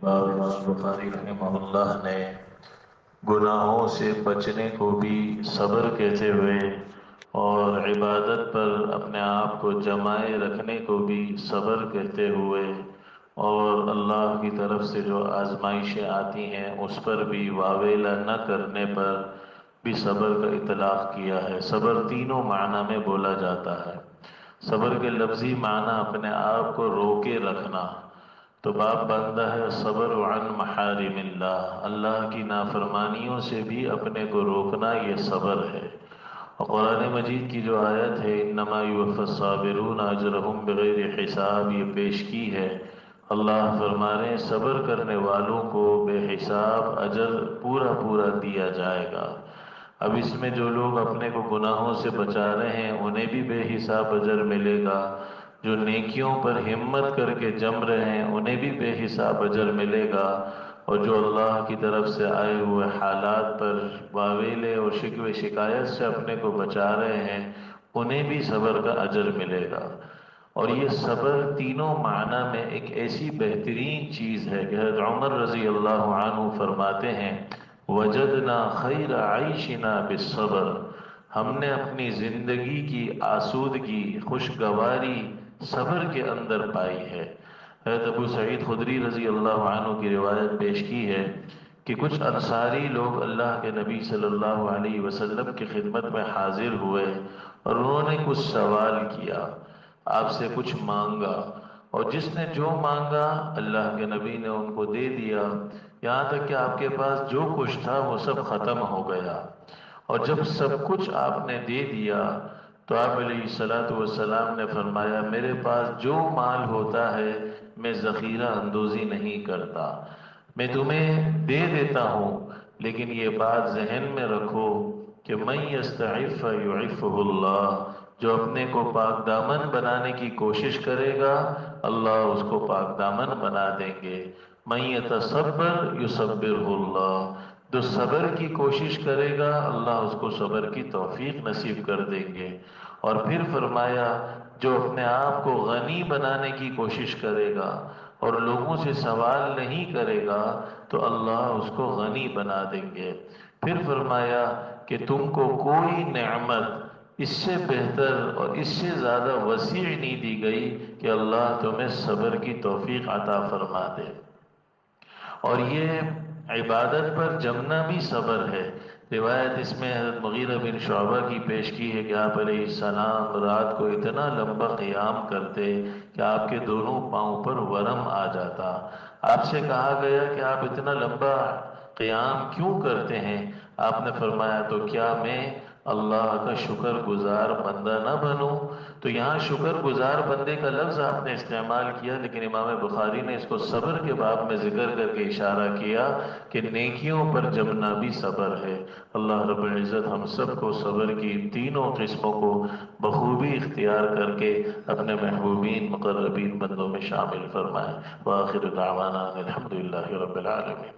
باب امام بخاری رحمہ اللہ نے گناہوں سے بچنے کو بھی صبر کہتے ہوئے اور عبادت پر اپنے آپ کو جمائے رکھنے کو بھی صبر کہتے ہوئے اور اللہ کی طرف سے جو آزمائشیں آتی ہیں اس پر بھی واویلا نہ کرنے پر بھی صبر کا اطلاق کیا ہے۔ صبر تینوں معنی میں بولا جاتا ہے۔ صبر کے لفظی معنی اپنے آپ کو روکے رکھنا، تو باب بندہ ہے صبر عن محارم اللہ، اللہ کی نافرمانیوں سے بھی اپنے کو روکنا، یہ صبر ہے۔ اور قرآن مجید کی جو آیت ہے انما یوفی الصابرون اجرہم بغیر حساب، یہ پیش کی ہے۔ اللہ فرما رہے ہیں صبر کرنے والوں کو بے حساب اجر پورا پورا دیا جائے گا۔ اب اس میں جو لوگ اپنے کو گناہوں سے بچا رہے ہیں انہیں بھی بے حساب اجر ملے گا، جو نیکیوں پر ہمت کر کے جم رہے ہیں انہیں بھی بے حساب اجر ملے گا، اور جو اللہ کی طرف سے آئے ہوئے حالات پر واویلے اور شکوے شکایت سے اپنے کو بچا رہے ہیں انہیں بھی صبر کا اجر ملے گا۔ اور یہ صبر تینوں معنی میں ایک ایسی بہترین چیز ہے کہ حضرت عمر رضی اللہ عنہ فرماتے ہیں وجدنا خیر عیشنا بالصبر، ہم نے اپنی زندگی کی آسودگی خوشگواری صبر کے اندر پائی ہے۔ حضرت ابو سعید خدری رضی اللہ عنہ کی روایت پیش کی ہے کہ کچھ انصاری لوگ اللہ کے نبی صلی اللہ علیہ وسلم کی خدمت میں حاضر ہوئے اور انہوں نے کچھ سوال کیا، آپ سے کچھ مانگا، اور جس نے جو مانگا اللہ کے نبی نے ان کو دے دیا، یہاں تک کہ آپ کے پاس جو کچھ تھا وہ سب ختم ہو گیا۔ اور جب سب کچھ آپ نے دے دیا تو آپ علیہ السلام نے فرمایا میرے پاس جو مال ہوتا ہے میں ذخیرہ اندوزی نہیں کرتا، میں تمہیں دے دیتا ہوں، لیکن یہ بات ذہن میں رکھو کہ من یستعف یعفہ اللہ، جو اپنے کو پاک دامن بنانے کی کوشش کرے گا اللہ اس کو پاک دامن بنا دیں گے۔ من یتصبر یصبرہ اللہ، جو صبر کی کوشش کرے گا اللہ اس کو صبر کی توفیق نصیب کر دیں گے۔ اور پھر فرمایا جو اپنے آپ کو غنی بنانے کی کوشش کرے گا اور لوگوں سے سوال نہیں کرے گا تو اللہ اس کو غنی بنا دیں گے۔ پھر فرمایا کہ تم کو کوئی نعمت اس سے بہتر اور اس سے زیادہ وسیع نہیں دی گئی کہ اللہ تمہیں صبر کی توفیق عطا فرما دے۔ اور یہ عبادت پر جمنا بھی صبر ہے۔ روایت اس میں حضرت مغیرہ بن شعبہ کی پیش کی ہے کہ آپ علیہ السلام رات کو اتنا لمبا قیام کرتے کہ آپ کے دونوں پاؤں پر ورم آ جاتا۔ آپ سے کہا گیا کہ آپ اتنا لمبا قیام کیوں کرتے ہیں؟ آپ نے فرمایا تو کیا میں اللہ کا شکر گزار بندہ نہ بنوں؟ تو یہاں شکر گزار بندے کا لفظ آپ نے استعمال کیا، لیکن امام بخاری نے اس کو صبر کے باب میں ذکر کر کے اشارہ کیا کہ نیکیوں پر جمنا بھی صبر ہے۔ اللہ رب العزت ہم سب کو صبر کی تینوں قسموں کو بخوبی اختیار کر کے اپنے محبوبین مقربین بندوں میں شامل فرمائے۔ وآخر دعوانا الحمدللہ رب العالمین۔